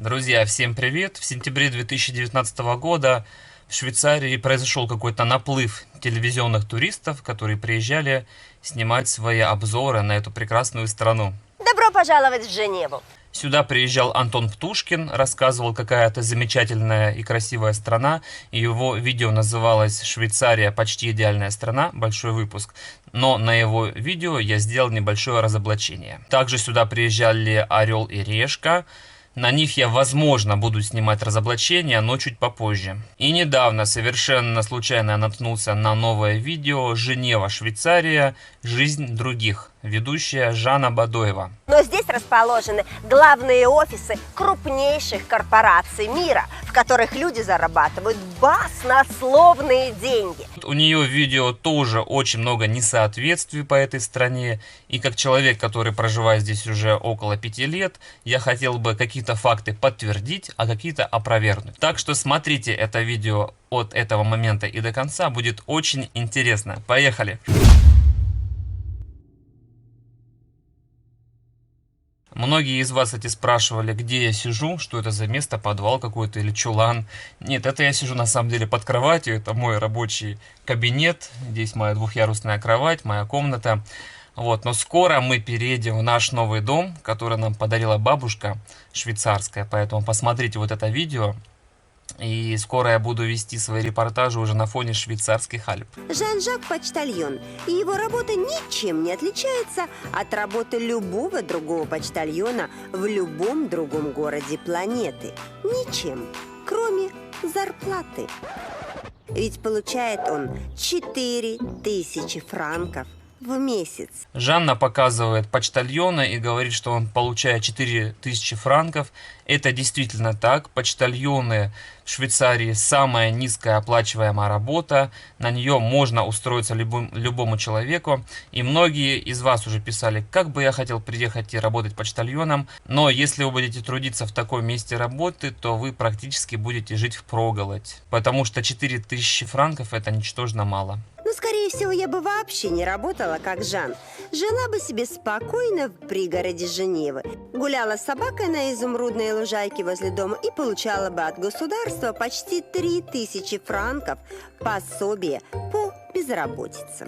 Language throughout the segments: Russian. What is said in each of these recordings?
Друзья, всем привет! В сентябре 2019 года в Швейцарии произошел какой-то наплыв телевизионных туристов, которые приезжали снимать свои обзоры на эту прекрасную страну. Добро пожаловать в Женеву! Сюда приезжал Антон Птушкин, рассказывал, какая это замечательная и красивая страна. Его видео называлось «Швейцария. Почти идеальная страна». Большой выпуск. Но на его видео я сделал небольшое разоблачение. Также сюда приезжали Орел и Решка. На них я, возможно, буду снимать разоблачения, но чуть попозже. И недавно совершенно случайно наткнулся на новое видео «Женева, Швейцария. Жизнь других». Ведущая Жанна Бадоева. Но здесь расположены главные офисы крупнейших корпораций мира, в которых люди зарабатывают баснословные деньги. У нее в видео тоже очень много несоответствий по этой стране. И как человек, который проживает здесь уже около 5 лет, я хотел бы какие-то факты подтвердить, а какие-то опровергнуть. Так что смотрите это видео от этого момента и до конца, будет очень интересно. Поехали! Многие из вас, кстати, спрашивали, где я сижу, что это за место, подвал какой-то или чулан. Нет, это я сижу на самом деле под кроватью, это мой рабочий кабинет. Здесь моя двухъярусная кровать, моя комната. Вот, но скоро мы переедем в наш новый дом, который нам подарила бабушка швейцарская. Поэтому посмотрите вот это видео. И скоро я буду вести свои репортажи уже на фоне швейцарских Альп. Жан-Жак почтальон, и его работа ничем не отличается от работы любого другого почтальона в любом другом городе планеты. Ничем, кроме зарплаты. Ведь получает он 4000 франков в месяц. Жанна показывает почтальона и говорит, что он получает 4000 франков. Это действительно так. Почтальоны в Швейцарии самая низкая оплачиваемая работа. На нее можно устроиться любому человеку. И многие из вас уже писали, как бы я хотел приехать и работать почтальоном. Но если вы будете трудиться в таком месте работы, то вы практически будете жить впроголодь. Потому что 4000 франков это ничтожно мало. Но, скорее всего, я бы вообще не работала, как Жан. Жила бы себе спокойно в пригороде Женевы, гуляла с собакой на изумрудной лужайке возле дома и получала бы от государства почти 3000 франков пособие по безработице.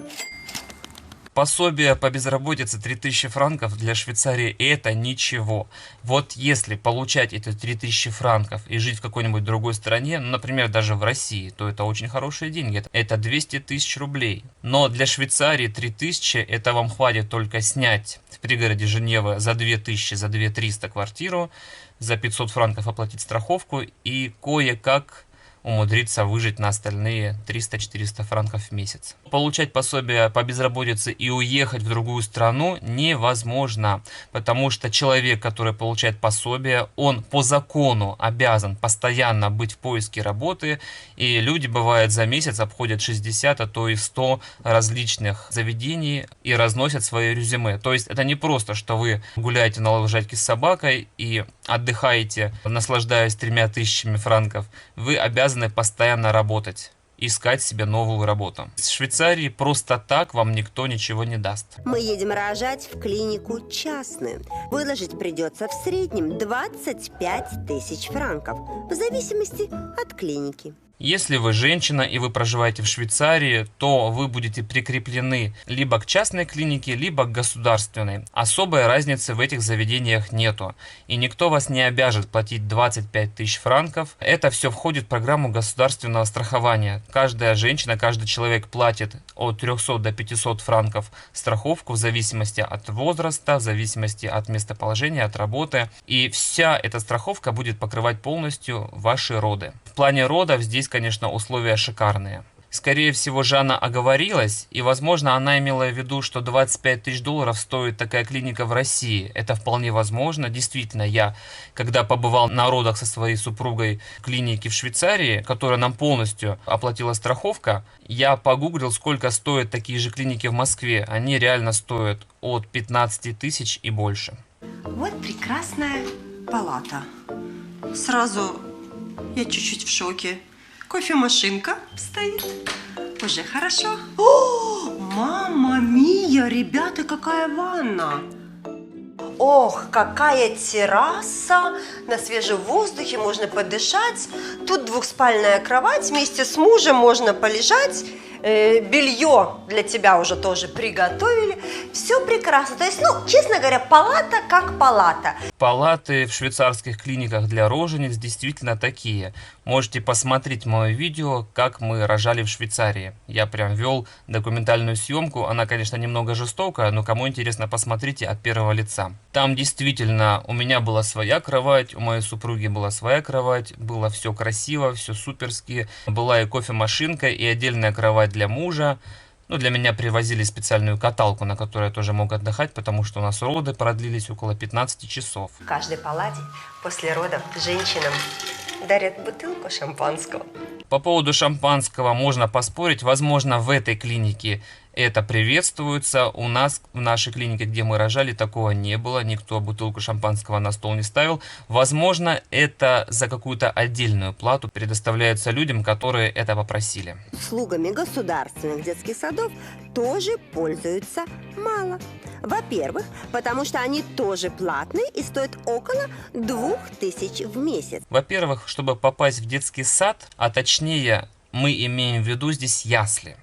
Пособие по безработице 3000 франков для Швейцарии это ничего. Вот если получать эти 3000 франков и жить в какой-нибудь другой стране, ну, например, даже в России, то это очень хорошие деньги. Это 200 тысяч рублей. Но для Швейцарии 3000 это вам хватит только снять в пригороде Женевы за 2000, за 2300 квартиру, за 500 франков оплатить страховку и кое-как умудриться выжить на остальные 300-400 франков в месяц. Получать пособие по безработице и уехать в другую страну невозможно, потому что человек, который получает пособие, он по закону обязан постоянно быть в поиске работы, и люди, бывает, за месяц обходят 60, а то и 100 различных заведений и разносят свои резюме. То есть это не просто, что вы гуляете на лужайке с собакой и отдыхаете, наслаждаясь 3000 франков. Вы обязаны постоянно работать, искать себе новую работу. В Швейцарии просто так вам никто ничего не даст. Мы едем рожать в клинику частную. Выложить придется в среднем 25 тысяч франков, в зависимости от клиники. Если вы женщина и вы проживаете в Швейцарии, то вы будете прикреплены либо к частной клинике, либо к государственной. Особой разницы в этих заведениях нету. И никто вас не обяжет платить 25 тысяч франков. Это все входит в программу государственного страхования. Каждая женщина, каждый человек платит от 300 до 500 франков страховку в зависимости от возраста, в зависимости от местоположения, от работы. И вся эта страховка будет покрывать полностью ваши роды. В плане родов здесь, конечно, условия шикарные. Скорее всего, Жанна оговорилась, и, возможно, она имела в виду, что 25 тысяч долларов стоит такая клиника в России. Это вполне возможно. Действительно, я, когда побывал на родах со своей супругой в клинике в Швейцарии, которая нам полностью оплатила страховка, я погуглил, сколько стоят такие же клиники в Москве. Они реально стоят от 15 тысяч и больше. Вот прекрасная палата. Сразу я чуть-чуть в шоке. Кофемашинка стоит. Уже хорошо. О, мама мия, ребята, какая ванна. Ох, какая терраса! На свежем воздухе можно подышать. Тут двухспальная кровать, вместе с мужем можно полежать. Белье для тебя уже тоже приготовили. Все прекрасно. То есть, честно говоря, палата как палата. Палаты в швейцарских клиниках для рожениц действительно такие. Можете посмотреть мое видео, как мы рожали в Швейцарии. Я прям вел документальную съемку. Она, конечно, немного жестокая, но кому интересно, посмотрите от первого лица. Там действительно у меня была своя кровать, у моей супруги была своя кровать. Было все красиво, все суперски. Была и кофемашинка, и отдельная кровать для мужа. Для меня привозили специальную каталку, на которой я тоже мог отдыхать, потому что у нас роды продлились около 15 часов. В каждой палате после родов женщинам дарят бутылку шампанского. По поводу шампанского можно поспорить. Возможно, в этой клинике это приветствуется. У нас, в нашей клинике, где мы рожали, такого не было. Никто бутылку шампанского на стол не ставил. Возможно, это за какую-то отдельную плату предоставляется людям, которые это попросили. Услугами государственных детских садов тоже пользуются мало. Во-первых, потому что они тоже платные и стоят около 2000 в месяц. Во-первых, чтобы попасть в детский сад, а точнее мы имеем в виду здесь ясли,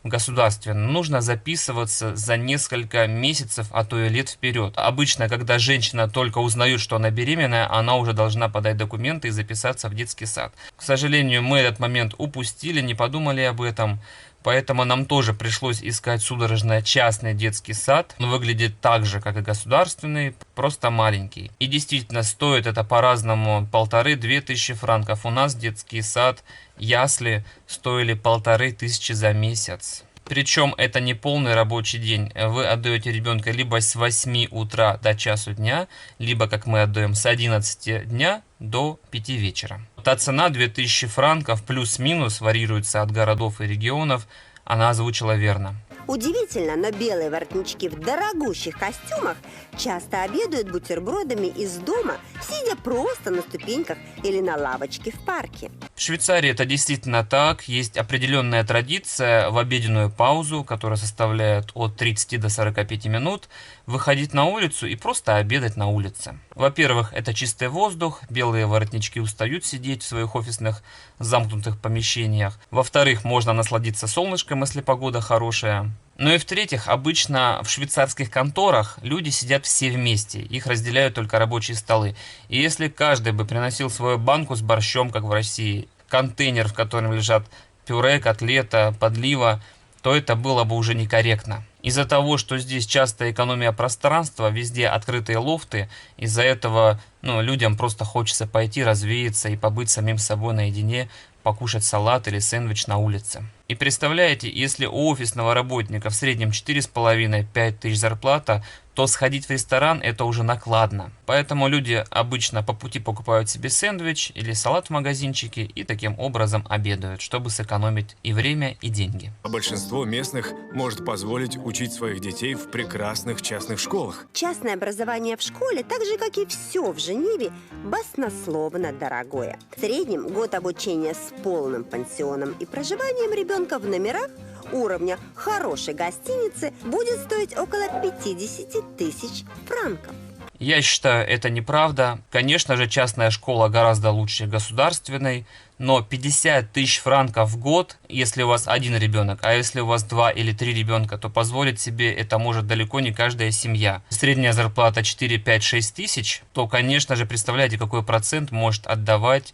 государственно, нужно записываться за несколько месяцев, а то и лет вперед. Обычно, когда женщина только узнает, что она беременная, она уже должна подать документы и записаться в детский сад. К сожалению, мы этот момент упустили, не подумали об этом. Поэтому нам тоже пришлось искать судорожно частный детский сад. Он выглядит так же, как и государственный, просто маленький. И действительно, стоит это по-разному 1500–2000 франков. У нас детский сад, ясли стоили 1500 за месяц. Причем это не полный рабочий день. Вы отдаете ребенка либо с 8 утра до часу дня, либо, как мы отдаем, с 11 дня до 5 вечера. Та цена 2000 франков плюс-минус варьируется от городов и регионов. Она озвучила верно. Удивительно, но белые воротнички в дорогущих костюмах часто обедают бутербродами из дома, сидя просто на ступеньках или на лавочке в парке. В Швейцарии это действительно так. Есть определенная традиция в обеденную паузу, которая составляет от 30 до 45 минут, выходить на улицу и просто обедать на улице. Во-первых, это чистый воздух, белые воротнички устают сидеть в своих офисных замкнутых помещениях. Во-вторых, можно насладиться солнышком, если погода хорошая. Ну и в-третьих, обычно в швейцарских конторах люди сидят все вместе, их разделяют только рабочие столы. И если каждый бы приносил свою банку с борщом, как в России, контейнер, в котором лежат пюре, котлета, подлива, то это было бы уже некорректно. Из-за того, что здесь часто экономия пространства, везде открытые лофты, из-за этого людям просто хочется пойти развеяться и побыть самим собой наедине, покушать салат или сэндвич на улице. И представляете, если у офисного работника в среднем 4,5–5 тысяч зарплата, то сходить в ресторан это уже накладно. Поэтому люди обычно по пути покупают себе сэндвич или салат в магазинчике и таким образом обедают, чтобы сэкономить и время, и деньги. Большинство местных может позволить учить своих детей в прекрасных частных школах. Частное образование в школе, так же как и все в Женеве, баснословно дорогое. В среднем год обучения с полным пансионом и проживанием ребенка в номерах уровня хорошей гостиницы будет стоить около 50 тысяч франков. Я считаю, это неправда. Конечно же, частная школа гораздо лучше государственной, но 50 тысяч франков в год, если у вас один ребенок, а если у вас 2 или 3 ребенка, то позволить себе это может далеко не каждая семья. Средняя зарплата 4, 5, 6 тысяч, то, конечно же, представляете, какой процент может отдавать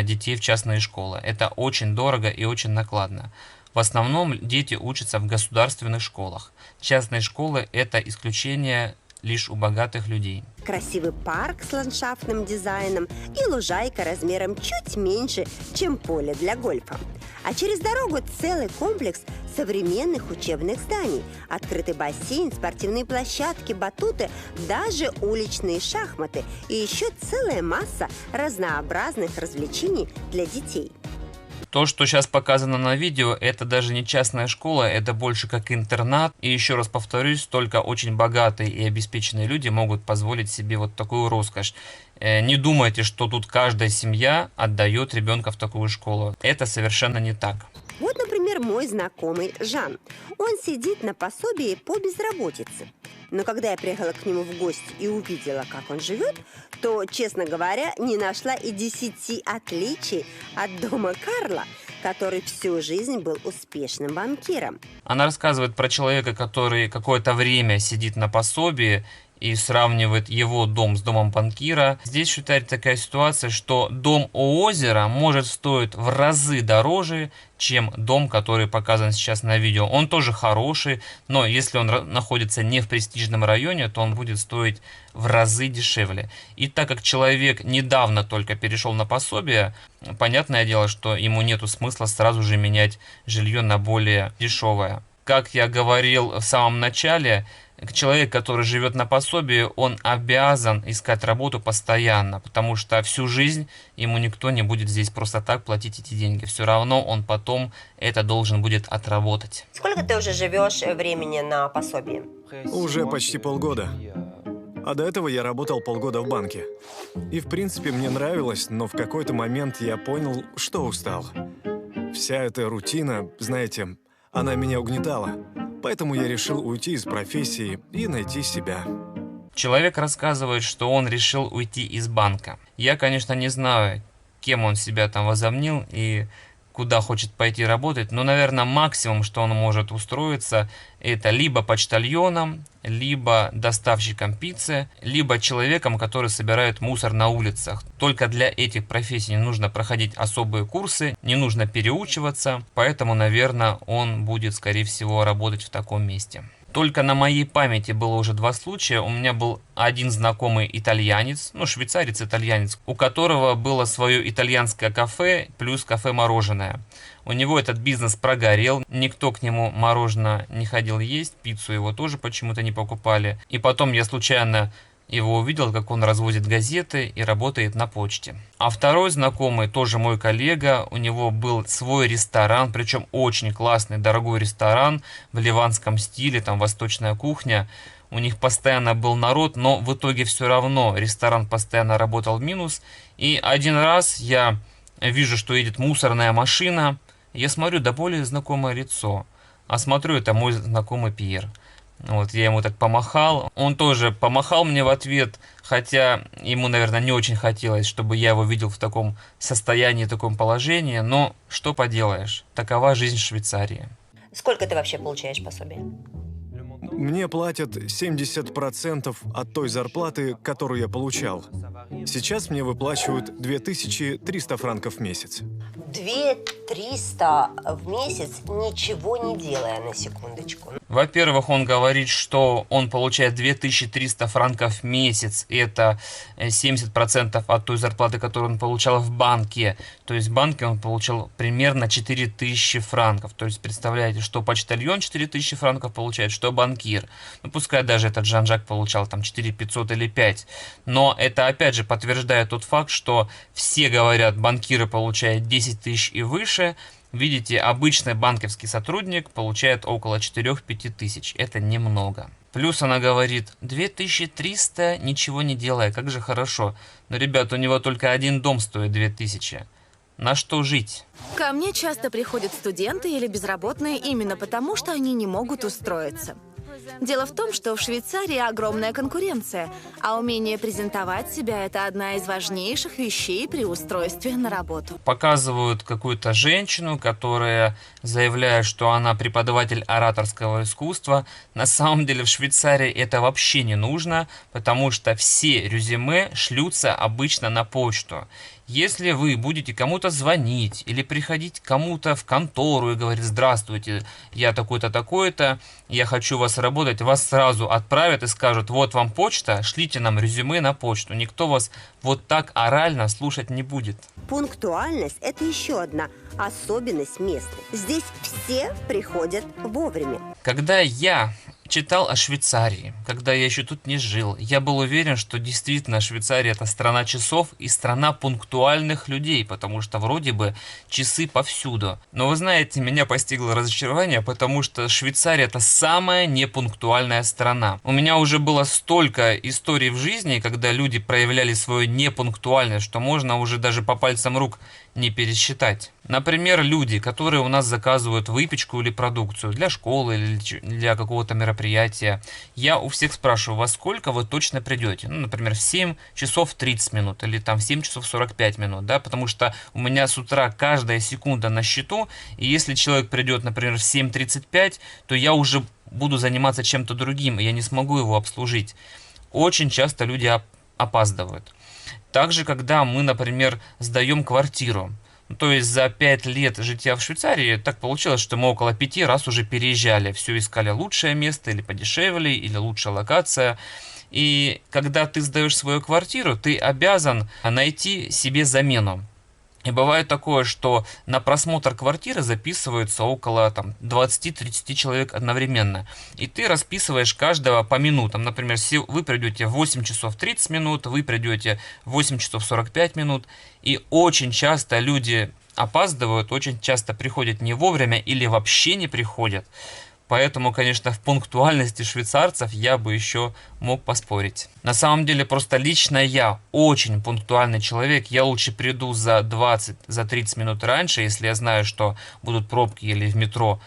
детей в частные школы. Это очень дорого и очень накладно. В основном дети учатся в государственных школах. Частные школы – это исключение лишь у богатых людей. Красивый парк с ландшафтным дизайном и лужайка размером чуть меньше, чем поле для гольфа. А через дорогу целый комплекс современных учебных зданий, открытый бассейн, спортивные площадки, батуты, даже уличные шахматы и еще целая масса разнообразных развлечений для детей. То, что сейчас показано на видео, это даже не частная школа, это больше как интернат. И еще раз повторюсь, только очень богатые и обеспеченные люди могут позволить себе вот такую роскошь. Не думайте, что тут каждая семья отдает ребенка в такую школу. Это совершенно не так. Вот, например, мой знакомый Жан. Он сидит на пособии по безработице. Но когда я приехала к нему в гости и увидела, как он живет, то, честно говоря, не нашла и 10 отличий от дома Карла, который всю жизнь был успешным банкиром. Она рассказывает про человека, который какое-то время сидит на пособии и сравнивает его дом с домом банкира. Здесь, в Швейцарии, такая ситуация, что дом у озера может стоить в разы дороже, чем дом, который показан сейчас на видео. Он тоже хороший, но если он находится не в престижном районе, то он будет стоить в разы дешевле. И так как человек недавно только перешел на пособие, понятное дело, что ему нету смысла сразу же менять жилье на более дешевое. Как я говорил в самом начале, человек, который живет на пособии, он обязан искать работу постоянно, потому что всю жизнь ему никто не будет здесь просто так платить эти деньги. Все равно он потом это должен будет отработать. Сколько ты уже живешь времени на пособии? Уже почти полгода. А до этого я работал полгода в банке. И в принципе мне нравилось, но в какой-то момент я понял, что устал. Вся эта рутина, знаете, она меня угнетала. Поэтому я решил уйти из профессии и найти себя. Человек рассказывает, что он решил уйти из банка. Я, конечно, не знаю, кем он себя там возомнил и куда хочет пойти работать, но, наверное, максимум, что он может устроиться, это либо почтальоном, либо доставщиком пиццы, либо человеком, который собирает мусор на улицах. Только для этих профессий не нужно проходить особые курсы, не нужно переучиваться, поэтому, наверное, он будет, скорее всего, работать в таком месте. Только на моей памяти было уже 2 случая. У меня был один знакомый итальянец, швейцарец-итальянец, у которого было свое итальянское кафе плюс кафе-мороженое. У него этот бизнес прогорел, никто к нему мороженое не ходил есть, пиццу его тоже почему-то не покупали. И потом я случайно его увидел, как он развозит газеты и работает на почте. А второй знакомый, тоже мой коллега, у него был свой ресторан, причем очень классный, дорогой ресторан в ливанском стиле, там восточная кухня. У них постоянно был народ, но в итоге все равно ресторан постоянно работал в минус. И один раз я вижу, что едет мусорная машина, я смотрю, да более знакомое лицо. А смотрю, это мой знакомый Пьер. Вот, я ему так помахал, он тоже помахал мне в ответ, хотя ему, наверное, не очень хотелось, чтобы я его видел в таком состоянии, в таком положении, но что поделаешь, такова жизнь Швейцарии. Сколько ты вообще получаешь пособие? Мне платят 70% от той зарплаты, которую я получал. Сейчас мне выплачивают 2300 франков в месяц. 2300 в месяц, ничего не делая, на секундочку. Во-первых, он говорит, что он получает 2300 франков в месяц. Это 70% от той зарплаты, которую он получал в банке. То есть в банке он получал примерно 4000 франков. То есть представляете, что почтальон 4000 франков получает, что банкир. Ну пускай даже этот Жан-Жак получал там 4500 или 5. Но это опять же подтверждает тот факт, что все говорят, банкиры получают 10 тысяч и выше. Видите, обычный банковский сотрудник получает около 4-5 тысяч. Это немного. Плюс она говорит, 2300, ничего не делая, как же хорошо. Но, ребят, у него только один дом стоит 2000. На что жить? Ко мне часто приходят студенты или безработные именно потому, что они не могут устроиться. Дело в том, что в Швейцарии огромная конкуренция, а умение презентовать себя – это одна из важнейших вещей при устройстве на работу. Показывают какую-то женщину, которая заявляет, что она преподаватель ораторского искусства. На самом деле в Швейцарии это вообще не нужно, потому что все резюме шлются обычно на почту. Если вы будете кому-то звонить или приходить к кому-то в контору и говорить: здравствуйте, я такой-то, такой-то, я хочу вас работать, вас сразу отправят и скажут: вот вам почта, шлите нам резюме на почту. Никто вас вот так орально слушать не будет. Пунктуальность – это еще одна особенность места. Здесь все приходят вовремя. Когда я читал о Швейцарии, когда я еще тут не жил, я был уверен, что действительно Швейцария — это страна часов и страна пунктуальных людей, потому что вроде бы часы повсюду. Но вы знаете, меня постигло разочарование, потому что Швейцария — это самая непунктуальная страна. У меня уже было столько историй в жизни, когда люди проявляли свою непунктуальность, что можно уже даже по пальцам рук не пересчитать. Например, люди, которые у нас заказывают выпечку или продукцию для школы или для какого-то мероприятия, мероприятие. Я у всех спрашиваю, во сколько вы точно придете. Ну, например, в 7 часов 30 минут или там в 7 часов 45 минут, да, потому что у меня с утра каждая секунда на счету, и если человек придет, например, в 7:35, то я уже буду заниматься чем-то другим, и я не смогу его обслужить. Очень часто люди опаздывают. Также, когда мы, например, сдаем квартиру, то есть за 5 лет жития в Швейцарии так получилось, что мы около 5 раз уже переезжали. Все искали лучшее место или подешевле, или лучшая локация. И когда ты сдаешь свою квартиру, ты обязан найти себе замену. И бывает такое, что на просмотр квартиры записываются около 20-30 человек одновременно. И ты расписываешь каждого по минутам. Например, вы придете в 8 часов 30 минут, вы придете в 8 часов 45 минут. И очень часто люди опаздывают, очень часто приходят не вовремя или вообще не приходят. Поэтому, конечно, в пунктуальности швейцарцев я бы еще мог поспорить. На самом деле, просто лично я очень пунктуальный человек. Я лучше приду за 20-30 минут раньше, если я знаю, что будут пробки или в метро.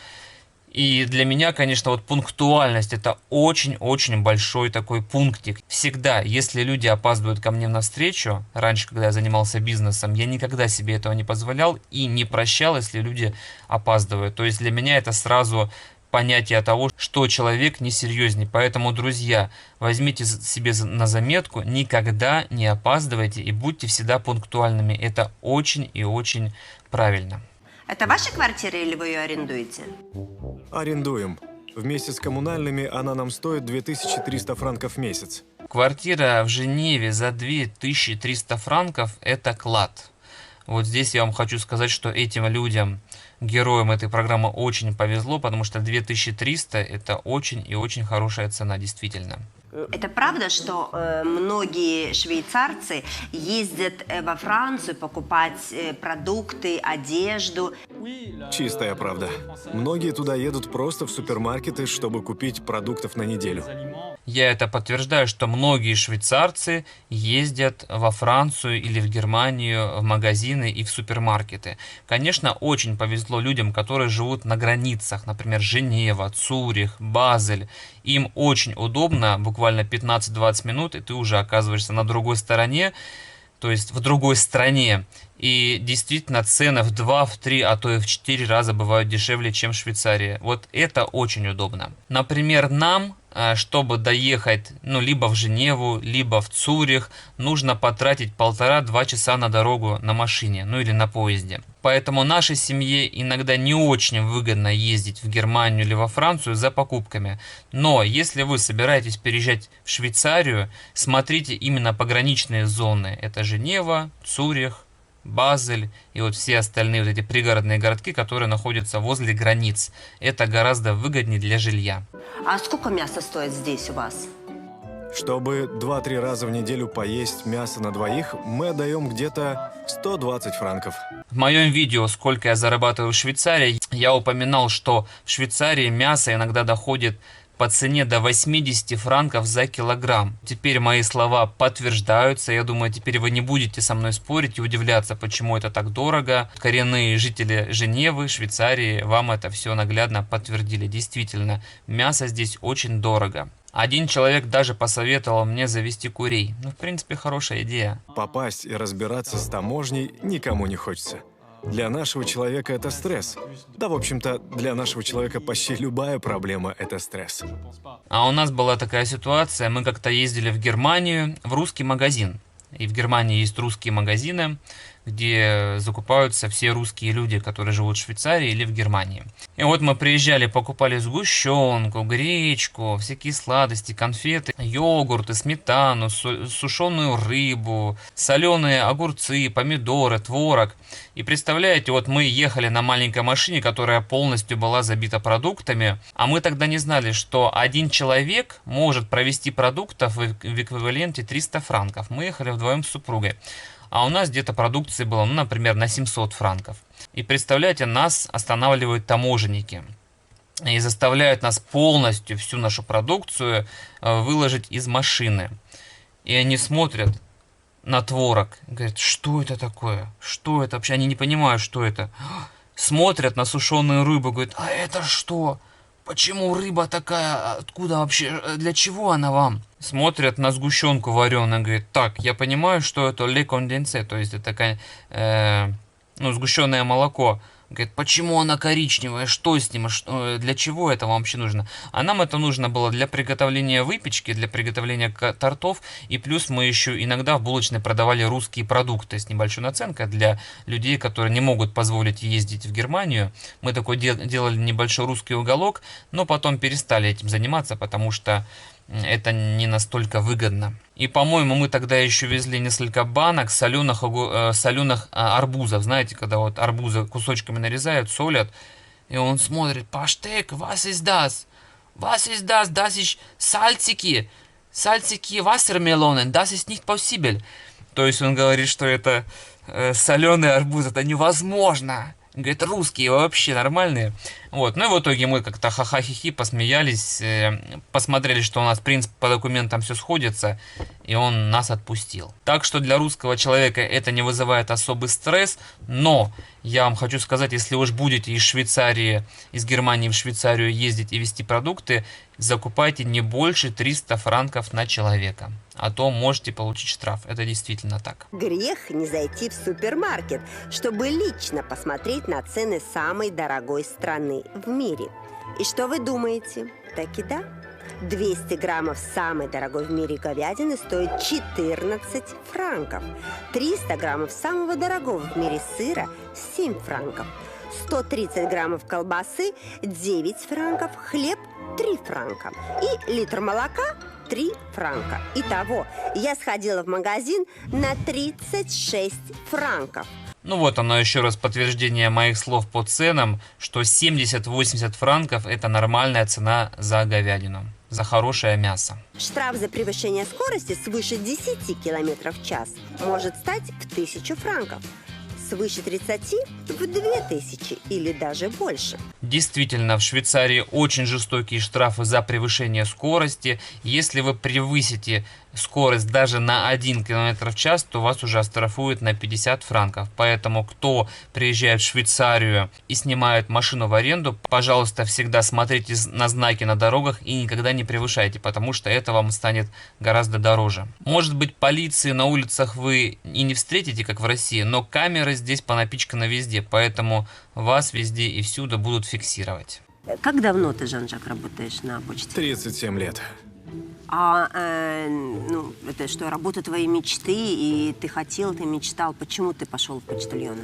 И для меня, конечно, вот пунктуальность — это очень-очень большой такой пунктик. Всегда, если люди опаздывают ко мне навстречу, раньше, когда я занимался бизнесом, я никогда себе этого не позволял и не прощал, если люди опаздывают. То есть для меня это сразу понятие того, что человек несерьезней. Поэтому, друзья, возьмите себе на заметку, никогда не опаздывайте и будьте всегда пунктуальными. Это очень и очень правильно. Это ваша квартира или вы ее арендуете? Арендуем. Вместе с коммунальными она нам стоит 2300 франков в месяц. Квартира в Женеве за 2300 франков – это клад. Вот здесь я вам хочу сказать, что этим людям, героям этой программы, очень повезло, потому что 2300 – это очень и очень хорошая цена, действительно. Это правда, что многие швейцарцы ездят во Францию покупать продукты, одежду? Чистая правда. Многие туда едут просто в супермаркеты, чтобы купить продуктов на неделю. Я это подтверждаю, что многие швейцарцы ездят во Францию или в Германию в магазины и в супермаркеты. Конечно, очень повезло людям, которые живут на границах, например, Женева, Цюрих, Базель. Им очень удобно, буквально 15-20 минут, и ты уже оказываешься на другой стороне, то есть в другой стране. И действительно цены в 2, в 3, а то и в 4 раза бывают дешевле, чем в Швейцарии. Вот это очень удобно. Например, нам, чтобы доехать либо в Женеву, либо в Цюрих, нужно потратить 1,5-2 часа на дорогу на машине, или на поезде. Поэтому нашей семье иногда не очень выгодно ездить в Германию или во Францию за покупками. Но если вы собираетесь переезжать в Швейцарию, смотрите именно пограничные зоны. Это Женева, Цюрих, Базель и вот все остальные вот эти пригородные городки, которые находятся возле границ. Это гораздо выгоднее для жилья. А сколько мяса стоит здесь у вас? Чтобы 2-3 раза в неделю поесть мясо на двоих, мы отдаем где-то 120 франков. В моем видео «Сколько я зарабатываю в Швейцарии» я упоминал, что в Швейцарии мясо иногда доходит по цене до 80 франков за килограмм. Теперь мои слова подтверждаются. Я думаю, теперь вы не будете со мной спорить и удивляться, почему это так дорого. Коренные жители Женевы, Швейцарии вам это все наглядно подтвердили. Действительно, мясо здесь очень дорого. Один человек даже посоветовал мне завести курей. В принципе, хорошая идея. Попасть и разбираться с таможней никому не хочется. Для нашего человека это стресс. Да, в общем-то, для нашего человека почти любая проблема – это стресс. А у нас была такая ситуация. Мы как-то ездили в Германию в русский магазин. И в Германии есть русские магазины, где закупаются все русские люди, которые живут в Швейцарии или в Германии. И вот мы приезжали, покупали сгущенку, гречку, всякие сладости, конфеты, йогурты, сметану, сушеную рыбу, соленые огурцы, помидоры, творог. И представляете, вот мы ехали на маленькой машине, которая полностью была забита продуктами, а мы тогда не знали, что один человек может провести продуктов в эквиваленте 300 франков. Мы ехали вдвоем с супругой. А у нас где-то продукции было, например, на 700 франков. И представляете, нас останавливают таможенники и заставляют нас полностью всю нашу продукцию выложить из машины. И они смотрят на творог, говорят, что это такое? Что это вообще? Они не понимают, что это. Смотрят на сушеную рыбу, говорят, а это что? почему рыба такая, откуда вообще, для чего она вам? Смотрят на сгущенку вареную, говорит, так, я понимаю, что это ле конденсе, то есть это такая, ну, сгущенное молоко. Говорит, почему она коричневая, что с ним, для чего это вам вообще нужно? А нам это нужно было для приготовления выпечки, для приготовления тортов, и плюс мы еще иногда в булочной продавали русские продукты с небольшой наценкой для людей, которые не могут позволить ездить в Германию. Мы такой делали небольшой русский уголок, но потом перестали этим заниматься, потому что это не настолько выгодно. И, по-моему, мы тогда еще везли несколько банок соленых арбузов. Знаете, когда вот арбузы кусочками нарезают, солят, и он смотрит, паштек, was ist das? Was ist das? Das ist Salziki. Salziki Wassermelonen. Das ist nicht possible. То есть он говорит, что это соленый арбуз, это невозможно. Говорит, русские вообще нормальные. Вот. Ну и в итоге мы как-то ха-ха-хи-хи посмеялись, посмотрели, что у нас, в принципе, по документам все сходится, и он нас отпустил. Так что для русского человека это не вызывает особый стресс, но я вам хочу сказать, если уж будете из Швейцарии, из Германии в Швейцарию ездить и везти продукты, закупайте не больше 300 франков на человека, а то можете получить штраф. Это действительно так. Грех не зайти в супермаркет, чтобы лично посмотреть на цены самой дорогой страны в мире. И что вы думаете? Так и да. 200 граммов самой дорогой в мире говядины стоит 14 франков. 300 граммов самого дорогого в мире сыра – 7 франков. 130 граммов колбасы – 9 франков. Хлеб – 3 франка. И литр молока – 3 франка. Итого, я сходила в магазин на 36 франков. Ну вот оно еще раз подтверждение моих слов по ценам, что 70-80 франков это нормальная цена за говядину, за хорошее мясо. Штраф за превышение скорости свыше 10 км в час может стать в 1000 франков. Свыше 30 в 2000 или даже больше. Действительно, в Швейцарии очень жестокие штрафы за превышение скорости. Если вы превысите скорость даже на 1 км в час, то вас уже оштрафуют на 50 франков. Поэтому, кто приезжает в Швейцарию и снимает машину в аренду, пожалуйста, всегда смотрите на знаки на дорогах и никогда не превышайте, потому что это вам станет гораздо дороже. Может быть, полиции на улицах вы и не встретите, как в России, но камеры здесь понапичканы везде, поэтому вас везде и всюду будут фиксировать. Как давно ты, Жан-Жак, работаешь на почте? 37 лет. Ну, это что, работа твоей мечты, и ты мечтал. Почему ты пошел в почтальона?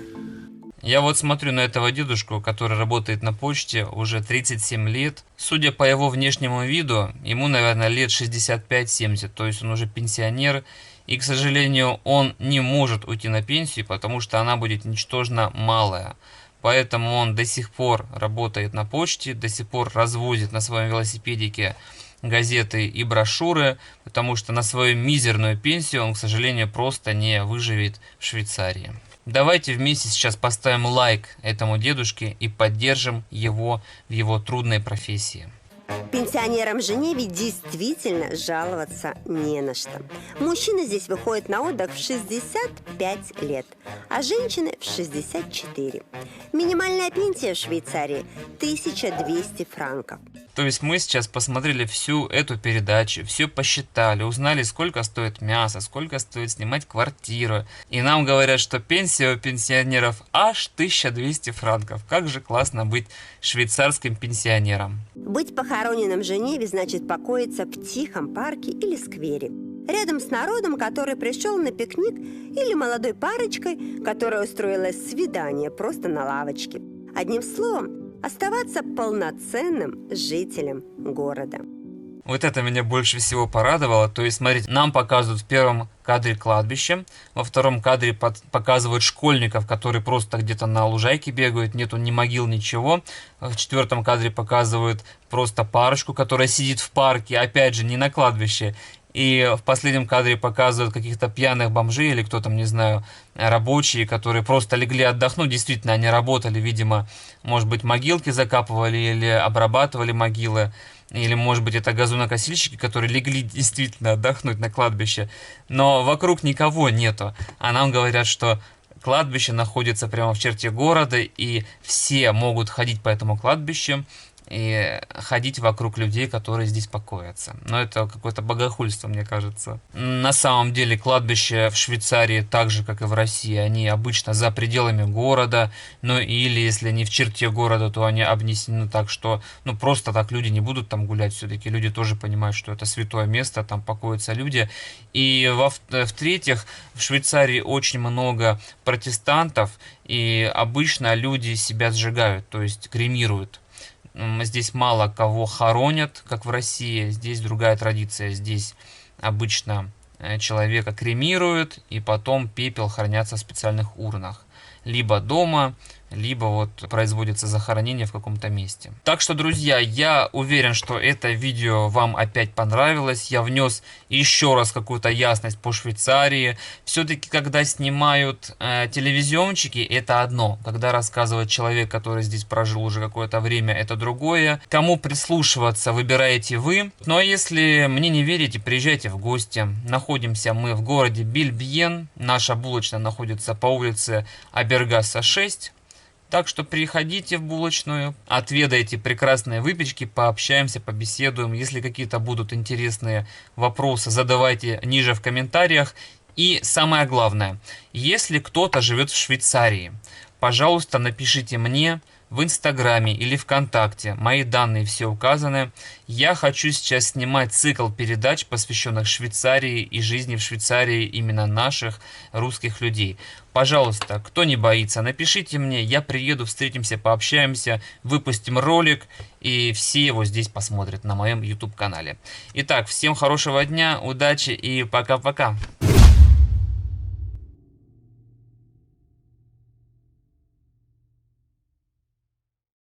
Я вот смотрю на этого дедушку, который работает на почте уже 37 лет. Судя по его внешнему виду, ему, наверное, лет 65-70, то есть он уже пенсионер. И, к сожалению, он не может уйти на пенсию, потому что она будет ничтожно малая. Поэтому он до сих пор работает на почте, до сих пор развозит на своем велосипедике газеты и брошюры, потому что на свою мизерную пенсию он, к сожалению, просто не выживет в Швейцарии. Давайте вместе сейчас поставим лайк этому дедушке и поддержим его в его трудной профессии. Пенсионерам в Женеве действительно жаловаться не на что. Мужчины здесь выходят на отдых в 65 лет, а женщины в 64. Минимальная пенсия в Швейцарии – 1200 франков. То есть мы сейчас посмотрели всю эту передачу, все посчитали, узнали, сколько стоит мясо, сколько стоит снимать квартиру. И нам говорят, что пенсия у пенсионеров аж 1200 франков. Как же классно быть швейцарским пенсионером. Быть похороненным в Женеве значит покоиться в тихом парке или сквере. Рядом с народом, который пришел на пикник, или молодой парочкой, которая устроила свидание просто на лавочке. Одним словом, оставаться полноценным жителем города. Вот это меня больше всего порадовало. То есть, смотрите, нам показывают в первом кадре кладбище, во втором кадре показывают школьников, которые просто где-то на лужайке бегают, нету ни могил, ничего. В четвертом кадре показывают просто парочку, которая сидит в парке, опять же, не на кладбище. И в последнем кадре показывают каких-то пьяных бомжей или кто там, не знаю, рабочие, которые просто легли отдохнуть. Действительно, они работали, видимо, может быть, могилки закапывали или обрабатывали могилы. Или, может быть, это газонокосильщики, которые легли действительно отдохнуть на кладбище. Но вокруг никого нету. А нам говорят, что кладбище находится прямо в черте города, и все могут ходить по этому кладбищу. и ходить вокруг людей, которые здесь покоятся. Но это какое-то богохульство, мне кажется. На самом деле кладбища в Швейцарии, так же как и в России, они обычно за пределами города, ну или если не в черте города, то они обнесены так, что ну просто так люди не будут там гулять. Все-таки люди тоже понимают, что это святое место, там покоятся люди. И в-третьих, в Швейцарии очень много протестантов, и обычно люди себя сжигают, то есть кремируют. Здесь мало кого хоронят, как в России. Здесь другая традиция. Здесь обычно человека кремируют, и потом пепел хранятся в специальных урнах. Либо дома, либо вот производится захоронение в каком-то месте. Так что, друзья, я уверен, что это видео вам опять понравилось. Я внес еще раз какую-то ясность по Швейцарии. Все-таки, когда снимают телевизиончики, это одно. Когда рассказывает человек, который здесь прожил уже какое-то время, это другое. Кому прислушиваться, выбираете вы. Ну а если мне не верите, приезжайте в гости. Находимся мы в городе Бильбьен. Наша булочная находится по улице Абергаса 6. Так что приходите в булочную, отведайте прекрасные выпечки, пообщаемся, побеседуем. Если какие-то будут интересные вопросы, задавайте ниже в комментариях. И самое главное, если кто-то живет в Швейцарии, пожалуйста, напишите мне в Инстаграме или ВКонтакте. Мои данные все указаны. Я хочу сейчас снимать цикл передач, посвященных Швейцарии и жизни в Швейцарии именно наших русских людей. Пожалуйста, кто не боится, напишите мне, я приеду, встретимся, пообщаемся, выпустим ролик, и все его здесь посмотрят на моем YouTube-канале. Итак, всем хорошего дня, удачи и пока-пока.